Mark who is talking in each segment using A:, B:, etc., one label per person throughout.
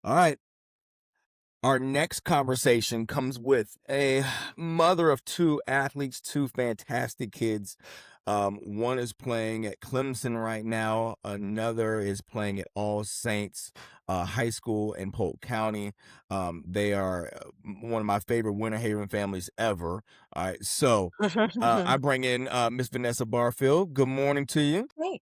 A: All right. Our next conversation comes with a mother of two athletes, two fantastic kids. One is playing at Clemson right now. Another is playing at All Saints High School in Polk County. They are one of my favorite Winter Haven families ever. All right, so I bring in Miss Vanessa Barfield. Good morning to you.
B: Hey,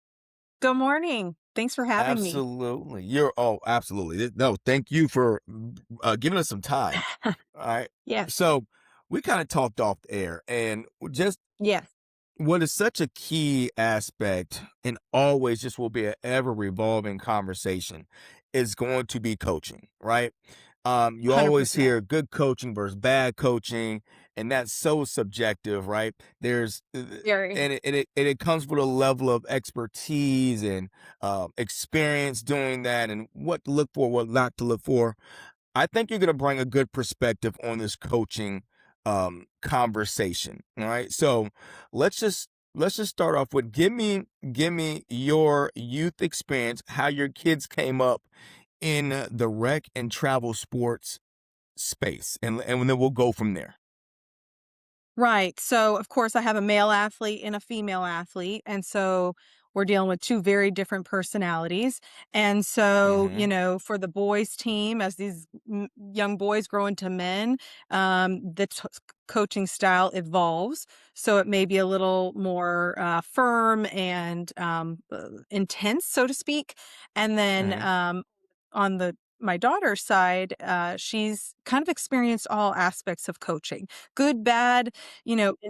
B: good morning. Thanks for having me.
A: Absolutely. Absolutely. No, thank you for giving us some time. All right.
B: Yes.
A: So we kind of talked off the air and just
B: Yes.
A: what is such a key aspect and always just will be an ever revolving conversation is going to be coaching, right? You always
B: 100%.
A: hear good coaching versus bad coaching, and that's so subjective, right? There's
B: Very.
A: and it comes with a level of expertise and experience doing that, and what to look for, what not to look for. I think you're going to bring a good perspective on this coaching conversation. All right. So let's just start off with give me your youth experience, how your kids came up in the rec and travel sports space, and then we'll go from there.
B: Right. So, of course, I have a male athlete and a female athlete. And so we're dealing with two very different personalities. And so,
A: Hmm.
B: for the boys' team, as these young boys grow into men, the coaching style evolves. So it may be a little more firm and intense, so to speak. And then
A: Hmm.
B: on my daughter's side, she's kind of experienced all aspects of coaching, good, bad,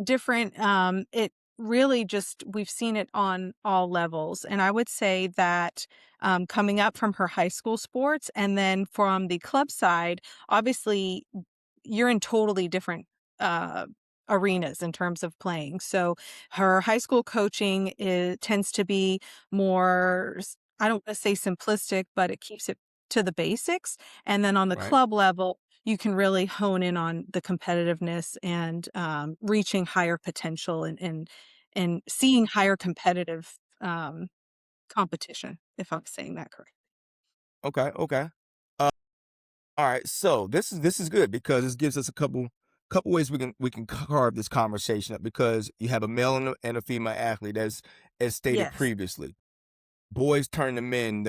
B: different. It really just, we've seen it on all levels. And I would say that coming up from her high school sports and then from the club side, obviously you're in totally different uh, arenas in terms of playing. So her high school coaching tends to be more, I don't want to say simplistic, but it keeps it to the basics. And then on the
A: Right.
B: club level, you can really hone in on the competitiveness and reaching higher potential and seeing higher competitive competition, if I'm saying that correct.
A: Okay. Okay. All right, so this is good because this gives us a couple ways we can carve this conversation up because you have a male and a female athlete as stated
B: Yes.
A: previously. Boys turn to men.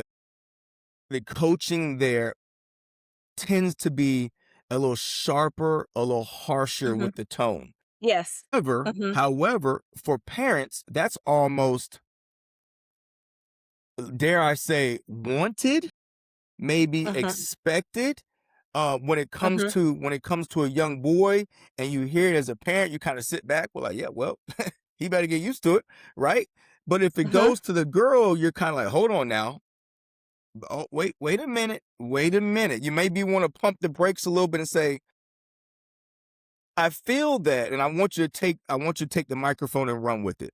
A: The coaching there tends to be a little sharper, a little harsher
B: Hmm.
A: with the tone.
B: Yes.
A: However,
B: Hmm.
A: however, for parents, that's almost, dare I say, wanted, maybe
B: Hmm.
A: expected.
B: Hmm.
A: When it comes to a young boy and you hear it as a parent, you kind of sit back, well, like, yeah, well, he better get used to it, right? But if it
B: Hmm.
A: goes to the girl, you're kind of like, hold on now. Oh, wait a minute, wait a minute. You maybe want to pump the brakes a little bit and say, I feel that, and I want you to take the microphone and run with it.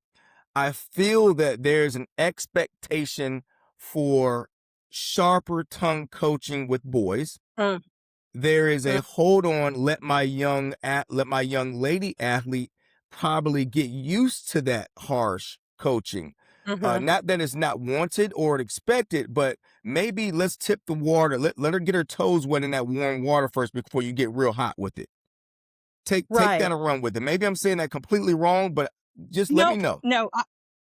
A: I feel that there's an expectation for sharper tongue coaching with boys. There is a hold on, let my young lady athlete probably get used to that harsh coaching.
B: Hmm.
A: Not that it's not wanted or expected, but maybe let's tip the water. Let her get her toes wet in that warm water first before you get real hot with it. Take that
B: Right.
A: and run with it. Maybe I'm saying that completely wrong, but just let me
B: Nope.
A: know.
B: No.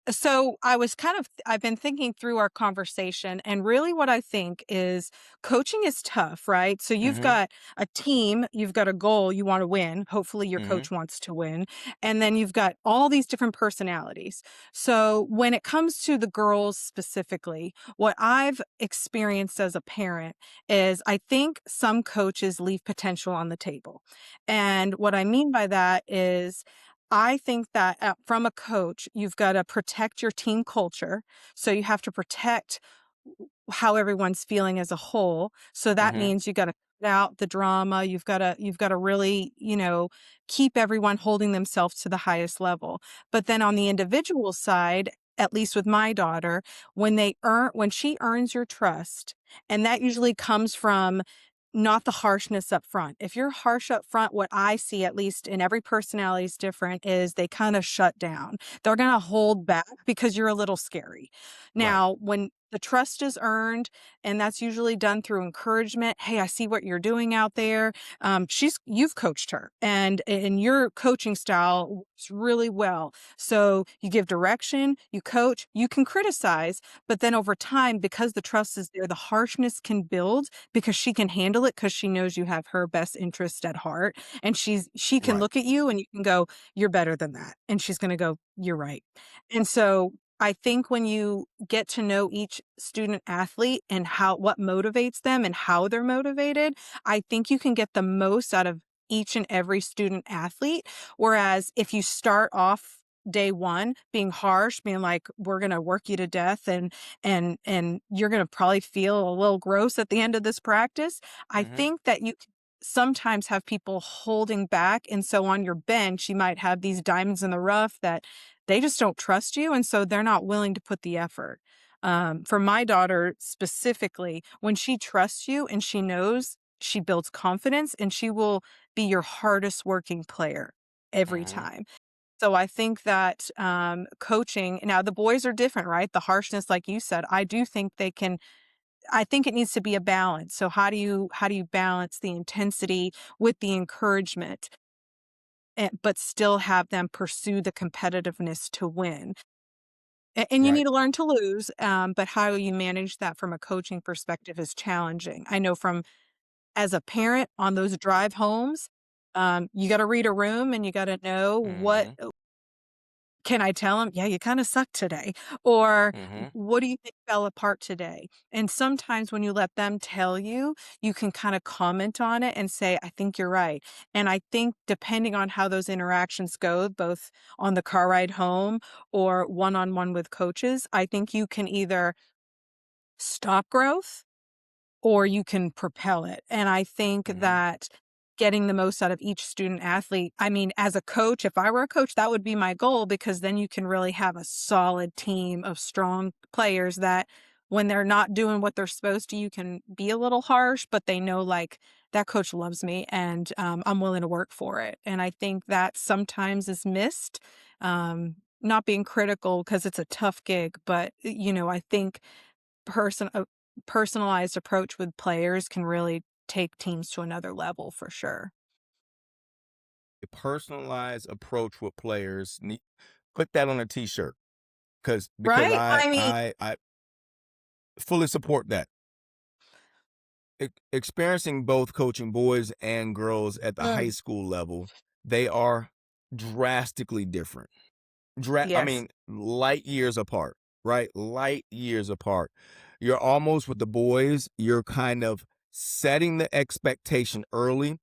B: So I've been thinking through our conversation, and really what I think is coaching is tough, right? So you've
A: Mhm,
B: got a team, you've got a goal, you want to win. Hopefully your
A: mhm,
B: coach wants to win. And then you've got all these different personalities. So when it comes to the girls specifically, what I've experienced as a parent is I think some coaches leave potential on the table. And what I mean by that is I think that from a coach, you've got to protect your team culture. So you have to protect how everyone's feeling as a whole. So that
A: mhm.
B: means you got to cut out the drama. You've got to really, keep everyone holding themselves to the highest level. But then on the individual side, at least with my daughter, when she earns your trust, and that usually comes from not the harshness up front. If you're harsh up front, what I see, at least in every personality is different, is they kind of shut down. They're going to hold back because you're a little scary.
A: Right.
B: Now, when the trust is earned, and that's usually done through encouragement. "Hey, I see what you're doing out there." You've coached her, and your coaching style works really well. So you give direction, you coach, you can criticize, but then over time, because the trust is there, the harshness can build because she can handle it because she knows you have her best interest at heart, and she can
A: Right.
B: look at you and you can go, "You're better than that." And she's gonna go, "You're right." And so I think when you get to know each student athlete and what motivates them and how they're motivated, I think you can get the most out of each and every student athlete. Whereas if you start off day one being harsh, being like, "We're gonna work you to death and you're gonna probably feel a little gross at the end of this practice," I
A: Hmm.
B: think that you can sometimes have people holding back. And so on your bench, you might have these diamonds in the rough that they just don't trust you, and so they're not willing to put the effort. For my daughter specifically, when she trusts you and she knows, she builds confidence and she will be your hardest working player every
A: Hmm.
B: time. So I think that coaching, now the boys are different, right? The harshness, like you said, I do think they can. I think it needs to be a balance. So how do you balance the intensity with the encouragement, but still have them pursue the competitiveness to win? And you need
A: Right.
B: to learn to lose, but how you manage that from a coaching perspective is challenging. I know from as a parent on those drive homes, you got to read a room and you got to know what
A: Hmm.
B: can I tell him? "Yeah, you kinda sucked today," or
A: Hmm.
B: "What do you think fell apart today?" And sometimes when you let them tell you, you can kinda comment on it and say, "I think you're right." And I think depending on how those interactions go, both on the car ride home or one-on-one with coaches, I think you can either stop growth or you can propel it. And I think
A: Hmm.
B: that getting the most out of each student athlete, I mean, as a coach, if I were a coach, that would be my goal because then you can really have a solid team of strong players that when they're not doing what they're supposed to, you can be a little harsh, but they know like that coach loves me and I'm willing to work for it. And I think that sometimes is missed. Not being critical because it's a tough gig, but I think person a personalized approach with players can really take teams to another level for sure.
A: A personalized approach with players. Put that on a T-shirt, because
B: Right?
A: I
B: I mean,
A: I I fully support that. Experiencing both coaching boys and girls at the high
B: mm,
A: school level, they are drastically different. I
B: yes.
A: mean, light years apart, right? Light years apart. You're almost with the boys, you're kind of setting the expectation early.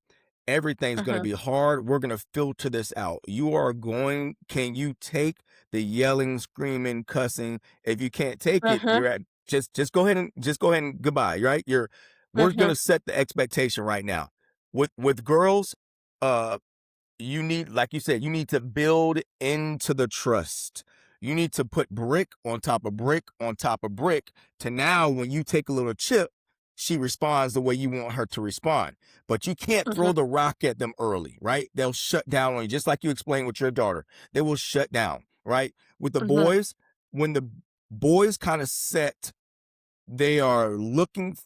A: Everything's going to
B: Mhm,
A: be hard. We're going to filter this out. Can you take the yelling, screaming, cussing? If you can't take it,
B: mhm,
A: you're at just go ahead and goodbye, right? We're going
B: mhm,
A: to set the expectation right now. With girls, uh you need, like you said, you need to build into the trust. You need to put brick on top of brick on top of brick to now when you take a little chip, she responds the way you want her to respond. But you can't
B: mhm,
A: throw the rock at them early, right? They'll shut down on you, just like you explained with your daughter. They will shut down, right? With the
B: mhm,
A: boys, when the boys kind of set, they are looking,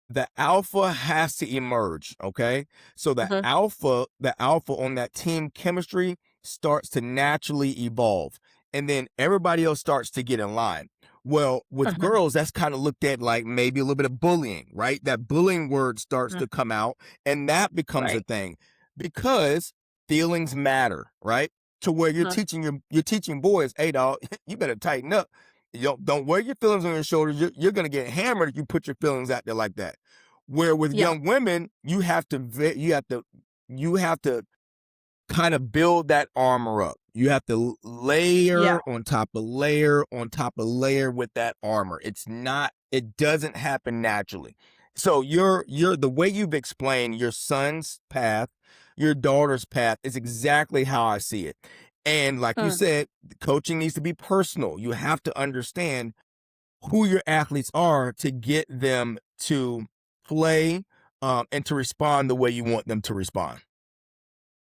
A: the alpha has to emerge, okay? So
B: mhm,
A: the alpha on that team chemistry starts to naturally evolve, and then everybody else starts to get in line. Well, with
B: mhm,
A: girls, that's kind of looked at like maybe a little bit of bullying, right? That bullying word starts
B: mm,
A: to come out, and that becomes a
B: right.
A: thing because feelings matter, right? To where
B: Mhm,
A: you're teaching boys, hey dog, you better tighten up. You don't wear your feelings on your shoulders. You're gonna get hammered if you put your feelings out there like that. Where with
B: yeah,
A: young women, you have to kind of build that armor up. You have to
B: yeah,
A: layer on top of layer on top of layer with that armor. It doesn't happen naturally. So you're the way you've explained your son's path, your daughter's path is exactly how I see it. And like you
B: mm,
A: said, coaching needs to be personal. You have to understand who your athletes are to get them to play and to respond the way you want them to respond.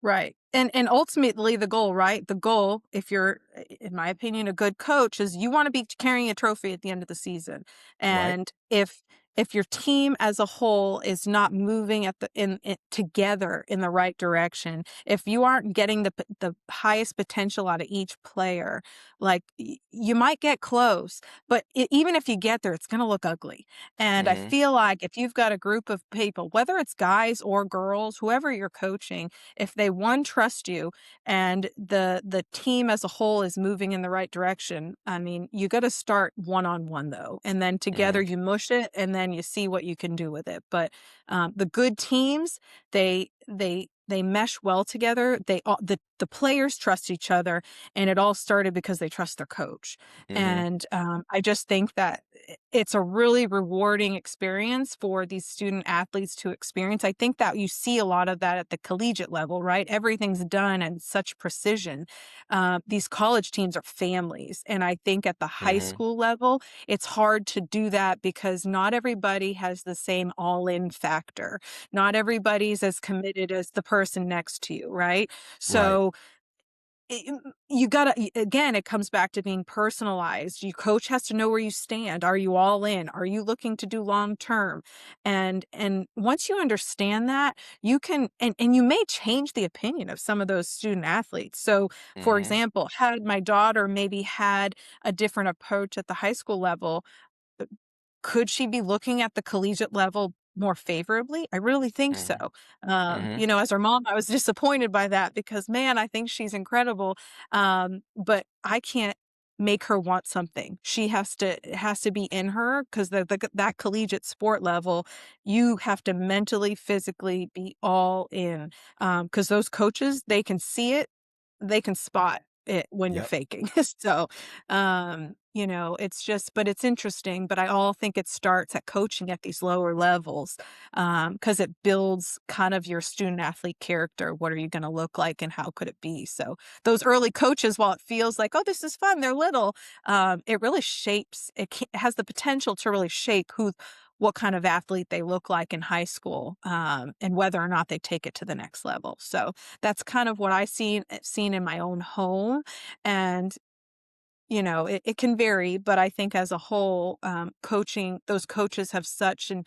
B: Right. And ultimately the goal, right? The goal, if you're in my opinion a good coach, is you want to be carrying a trophy at the end of the season.
A: Right?
B: And if your team as a whole is not moving at the in together in the right direction, if you aren't getting the highest potential out of each player, like you might get close, but even if you get there, it's going to look ugly. And I
A: Mhm.
B: feel like if you've got a group of people, whether it's guys or girls, whoever you're coaching, if they one trust you and the team as a whole is moving in the right direction, I mean, you got to start one on one though, and then together
A: Mhm.
B: you mush it, and then you see what you can do with it. But the good teams, they mesh well together. They all the players trust each other, and it all started because they trust their coach.
A: Mhm.
B: And I just think that it's a really rewarding experience for these student athletes to experience. I think that you see a lot of that at the collegiate level, right? Everything's done in such precision. These college teams are families. And I think at the high
A: Mhm.
B: school level, it's hard to do that because not everybody has the same all in factor. Not everybody's as committed as the person next to you, right?
A: Right.
B: So you gotta again, it comes back to being personalized. Your coach has to know where you stand. Are you all in? Are you looking to do long term? And once you understand that, you can and you may change the opinion of some of those student athletes. So, for
A: Mhm.
B: example, had my daughter maybe had a different approach at the high school level, could she be looking at the collegiate level more favorably? I really think so.
A: Mhm. Mhm.
B: As her mom, I was disappointed by that because, man, I think she's incredible. But I can't make her want something. It has to be in her because that collegiate sport level, you have to mentally, physically be all in. Because those coaches, they can see it, they can spot it when you're
A: Yep.
B: faking. So, it's just but it's interesting, but I all think it starts at coaching at these lower levels, because it builds kind of your student athlete character. What are you gonna look like and how could it be? So, those early coaches, while it feels like, "Oh, this is fun, they're little," it really shapes it has the potential to really shape what kind of athlete they look like in high school, and whether or not they take it to the next level. So, that's kind of what I seen in my own home, and, it can vary, but I think as a whole, coaching those coaches have such an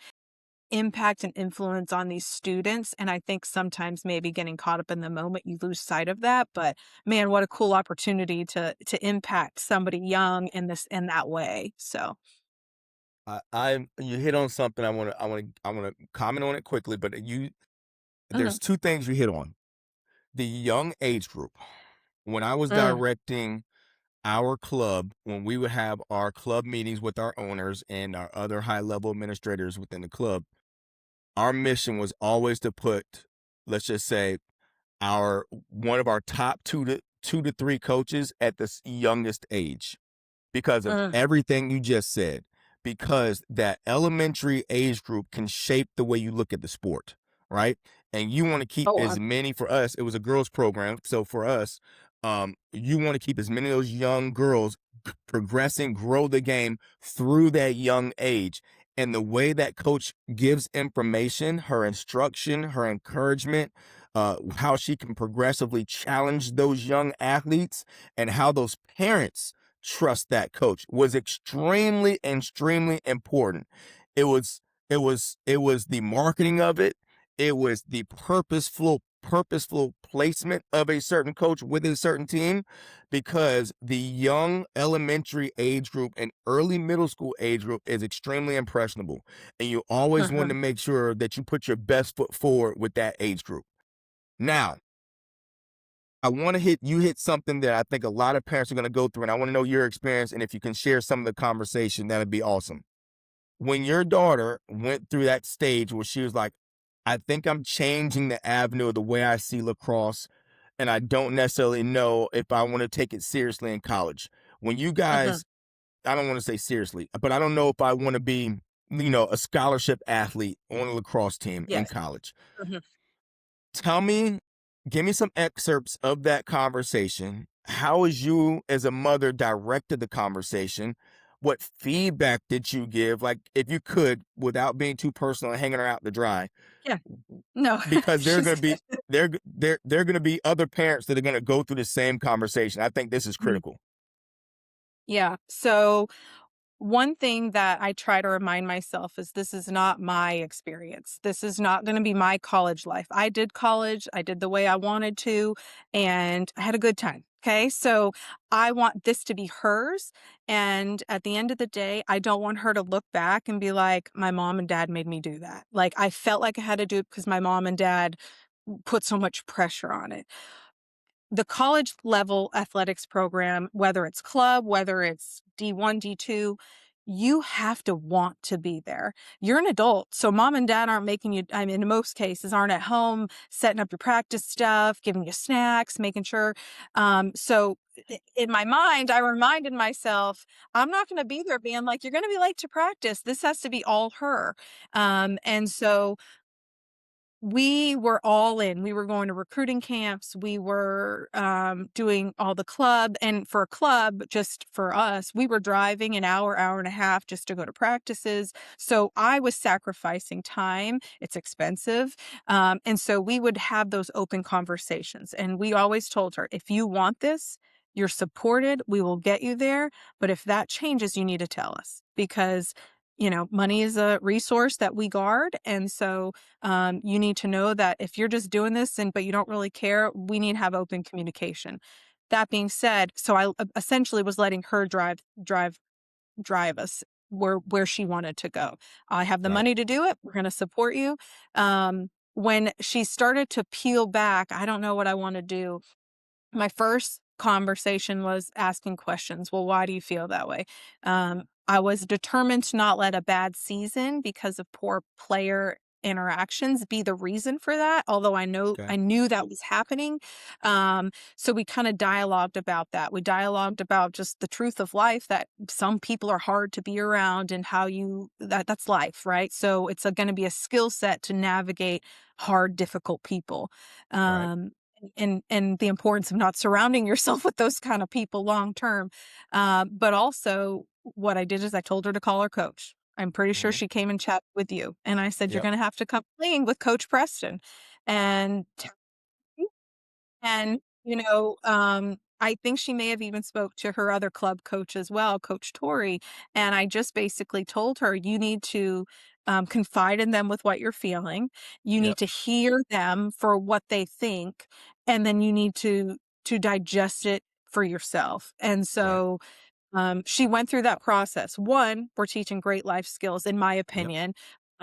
B: impact and influence on these students, and I think sometimes maybe getting caught up in the moment, you lose sight of that, but man, what a cool opportunity to impact somebody young in that way, so
A: I you hit on something I wanna comment on it quickly, but
B: Mhm,
A: there's 2 things you hit on. The young age group. When I was
B: mm,
A: directing our club, when we would have our club meetings with our owners and our other high level administrators within the club, our mission was always to put, let's just say, our one of our top 2 to 3 coaches at the youngest age because of
B: mm.
A: everything you just said. Because that elementary age group can shape the way you look at the sport, right? And you want to keep
B: Oh,
A: as many for us. It was a girls program, so for us, you want to keep as many of those young girls progressing, grow the game through that young age. And the way that coach gives information, her instruction, her encouragement, how she can progressively challenge those young athletes, and how those parents trust that coach was extremely, extremely important. It was the marketing of it. It was the purposeful placement of a certain coach with a certain team because the young elementary age group and early middle school age group is extremely impressionable. And you always want to
B: Mhm,
A: make sure that you put your best foot forward with that age group. Now, I want to hit something that I think a lot of parents are going to go through, and I want to know your experience. And if you can share some of the conversation, that'd be awesome. When your daughter went through that stage where she was like, I think I'm changing the avenue of the way I see lacrosse, and I don't necessarily know if I want to take it seriously in college. When you
B: mhm.
A: guys, I don't want to say seriously, but I don't know if I want to be, a scholarship athlete on a lacrosse team in
B: Yes.
A: college.
B: Mhm.
A: Tell me, give me some excerpts of that conversation. How as you as a mother directed the conversation? What feedback did you give? Like, if you could, without being too personal and hanging her out to dry,
B: Yeah. No,
A: because there are
B: she's
A: gonna be
B: good.
A: there are gonna be other parents that are gonna go through the same conversation. I think this is
B: Mhm.
A: critical.
B: Yeah. So one thing that I try to remind myself is this is not my experience. This is not going to be my college life. I did college, I did the way I wanted to, and I had a good time. Okay. So I want this to be hers. And at the end of the day, I don't want her to look back and be like, my mom and dad made me do that. Like I felt like I had to do it because my mom and dad put so much pressure on it. The college level athletics program, whether it's club, whether it's D1, D2, you have to want to be there. You're an adult, so mom and dad aren't making you, I mean, in most cases, aren't at home setting up your practice stuff, giving you snacks, making sure. So in my mind, I reminded myself, I'm not going to be there being like, you're going to be late to practice. This has to be all her. And so we were all in. We were going to recruiting camps. We were doing all the club. And for a club, just for us, we were driving an hour, hour and a half just to go to practices. So I was sacrificing time. It's expensive. And so we would have those open conversations. And we always told her, if you want this, you're supported. We will get you there. But if that changes, you need to tell us because, money is a resource that we guard. And so you need to know that if you're just doing this but you don't really care, we need to have open communication. That being said, so I essentially was letting her drive us where she wanted to go. I have the
A: Right.
B: money to do it. We're going to support you. When she started to peel back, I don't know what I want to do. My first conversation was asking questions. Well, why do you feel that way? I was determined to not let a bad season because of poor player interactions be the reason for that, although I
A: Okay.
B: knew that was happening. So we kind of dialogued about that. We dialogued about just the truth of life, that some people are hard to be around and how that's life, right? So it's going to be a skill set to navigate hard, difficult people.
A: Right.
B: Um, and the importance of not surrounding yourself with those kind of people long term. But also, what I did is I told her to call her coach. I'm pretty sure
A: Mhm.
B: she came and chatted with you, and I said you're
A: Yep.
B: going to have to come clean with Coach Preston, and I think she may have even spoke to her other club coach as well, Coach Tori. And I just basically told her, you need to confide in them with what you're feeling. You need
A: Yep.
B: to hear them for what they think, and then you need to digest it for yourself. And
A: Right.
B: so she went through that process. One, we're teaching great life skills, in my
A: Yep.
B: opinion.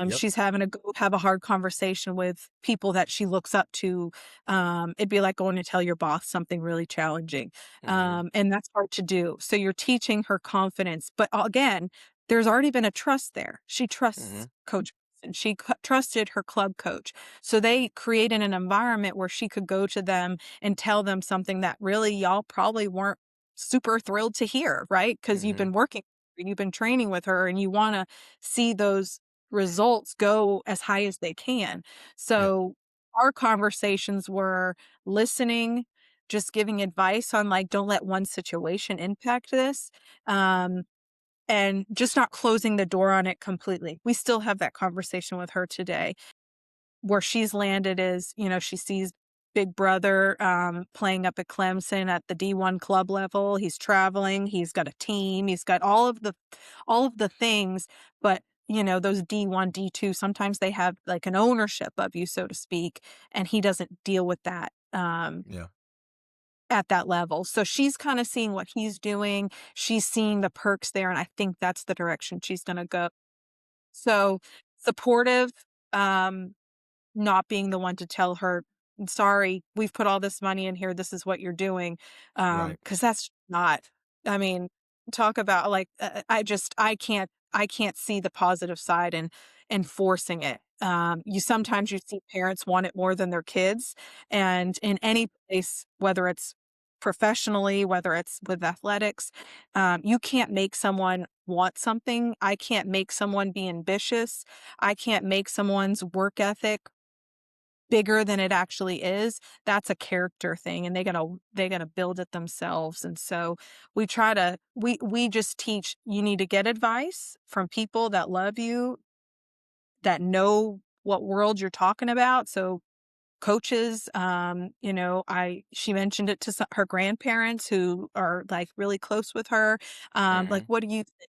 A: Yep.
B: She's having to go have a hard conversation with people that she looks up to. It'd be like going to tell your boss something really challenging.
A: Mhm.
B: And that's hard to do. So you're teaching her confidence. But again, there's already been a trust there. She trusts
A: Mhm.
B: Coach and she trusted her club coach. So they created an environment where she could go to them and tell them something that really y'all probably weren't super thrilled to hear, right? Because
A: Mhm.
B: you've been training with her and you want to see those results go as high as they can.
A: Yep.
B: So our conversations were listening, just giving advice on like, don't let one situation impact this. Um, and just not closing the door on it completely. We still have that conversation with her today. Where she's landed is, she sees Big Brother, playing up at Clemson at the D1 club level. He's traveling, he's got a team, he's got all of the things, but, those D1, D2, sometimes they have, like, an ownership of you, so to speak, and he doesn't deal with that,
A: Yeah.
B: at that level. So she's kinda seeing what he's doing, she's seeing the perks there, and I think that's the direction she's gonna go. So, supportive, um not being the one to tell her, "I'm sorry, we've put all this money in here, this is what you're doing."
A: Right.
B: Because that's not, I mean, talk about, like, I can't see the positive side in forcing it. You see parents want it more than their kids, and in any place, whether it's professionally, whether it's with athletics, you can't make someone want something. I can't make someone be ambitious. I can't make someone's work ethic bigger than it actually is, that's a character thing, and they gotta build it themselves, and so we just teach you need to get advice from people that love you, that know what world you're talking about, so coaches, I she mentioned it to her grandparents who are like really close with her. Like,
A: Mhm.
B: what do you think?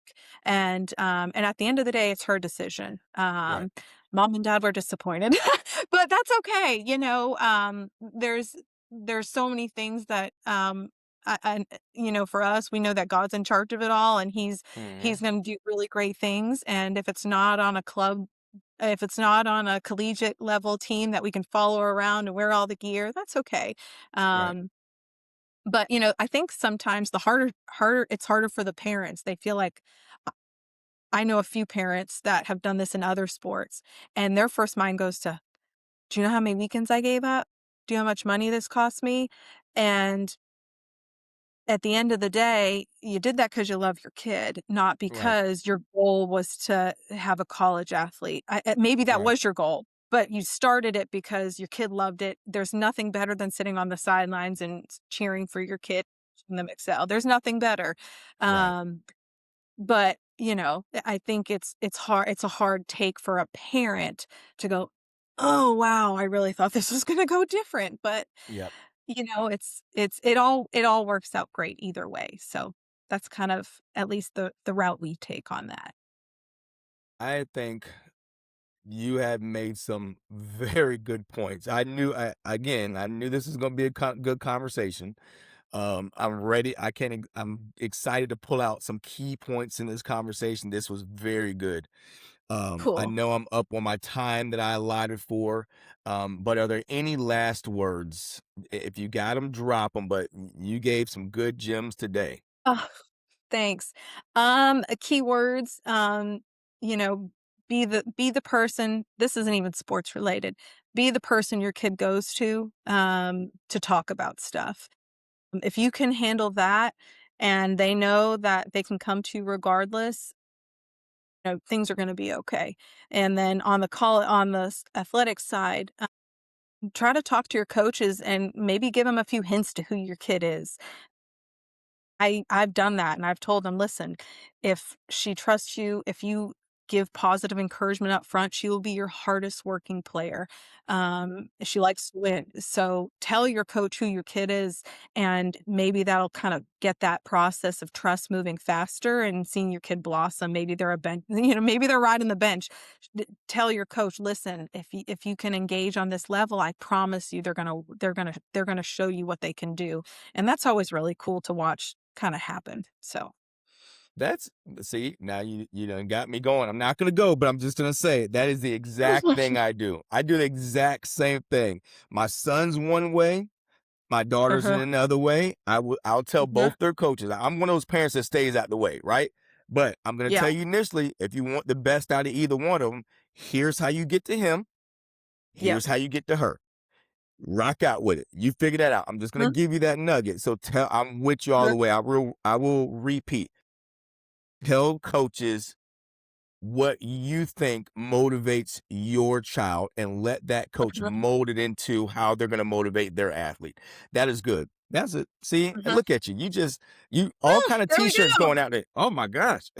B: And at the end of the day, it's her decision.
A: Right.
B: Mom and dad were disappointed, but that's okay. There's so many things that for us, we know that God's in charge of it all, and he's
A: Mhm.
B: going to do really great things. And if it's not on a collegiate level team that we can follow around and wear all the gear, that's okay.
A: Right.
B: Um, but I think sometimes the harder it's harder for the parents. They feel like uh, I know a few parents that have done this in other sports, and their first mind goes to, "Do you know how many weekends I gave up? Do you know how much money this cost me?" And at the end of the day, you did that because you love your kid, not
A: Right.
B: because your goal was to have a college athlete. Maybe that
A: Right.
B: was your goal, but you started it because your kid loved it. There's nothing better than sitting on the sidelines and cheering for your kid, watching them excel. There's nothing better.
A: Right.
B: Um, but I think it's hard. It's a hard take for a parent to go, "Oh, wow, I really thought this was gonna go different." But
A: Yep.
B: it all works out great either way, so that's kind of at least the route we take on that.
A: I think you have made some very good points. I knew this was gonna be a good conversation. I'm ready. I'm excited to pull out some key points in this conversation. This was very good. I
B: Cool.
A: know I'm up on my time that I allotted for. But are there any last words? If you got them, drop them. But you gave some good gems today.
B: Oh, thanks. Keywords, you know, be the person this isn't even sports related. Be the person your kid goes to talk about stuff. If you can handle that and they know that they can come to you regardless, things are gonna be okay. And then on the athletic side, try to talk to your coaches and maybe give them a few hints to who your kid is. I've done that, and I've told them, "Listen, if she trusts you, if you give positive encouragement up front, she will be your hardest working player. She likes to win. So tell your coach who your kid is, and maybe that'll kind of get that process of trust moving faster and seeing your kid blossom. Maybe they're a bench, maybe they're riding the bench. Tell your coach, listen, if you can engage on this level, I promise you they're gonna show you what they can do. And that's always really cool to watch kinda happen, so
A: That's see, now you done got me going. I'm not gonna go, but I'm just gonna say that is the exact thing I do. I do the exact same thing. My son's one way, my daughter's in
B: Uh-huh,
A: another way. I'll tell
B: uh-huh,
A: both their coaches. I'm one of those parents that stays out the way, right? But I'm gonna
B: yeah,
A: tell you initially, if you want the best out of either one of them, here's how you get to him,
B: yep,
A: here's how you get to her. Rock out with it. You figure that out. I'm just gonna
B: uh-huh,
A: give you that nugget. So I'm with you all
B: uh-huh,
A: the way. I will repeat. Tell coaches what you think motivates your child and let that coach
B: uh-huh,
A: mold it into how they're going to motivate their athlete. That is good. That's it. See, and
B: uh-huh.
A: look at you. You all kind of
B: There we
A: t-shirts
B: go.
A: going out there. Oh my gosh.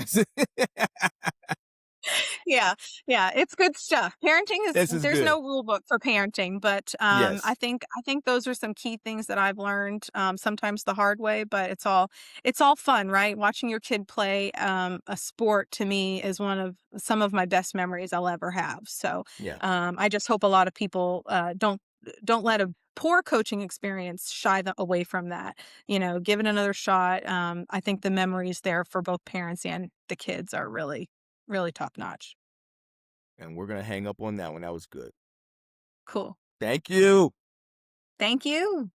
B: Yeah, yeah, it's good stuff. Parenting is
A: This is
B: there's
A: good.
B: no rule book for parenting, but, I
A: Yes.
B: think I think those are some key things that I've learned, sometimes the hard way, but it's all fun, right? Watching your kid play, a sport to me is one of some of my best memories I'll ever have, so,
A: Yeah.
B: I just hope a lot of people, don't let a poor coaching experience shy them away from that, give it another shot, I think the memories there for both parents and the kids are really, really top notch.
A: And we're going to hang up on that one. That was good.
B: Cool.
A: Thank you.
B: Thank you.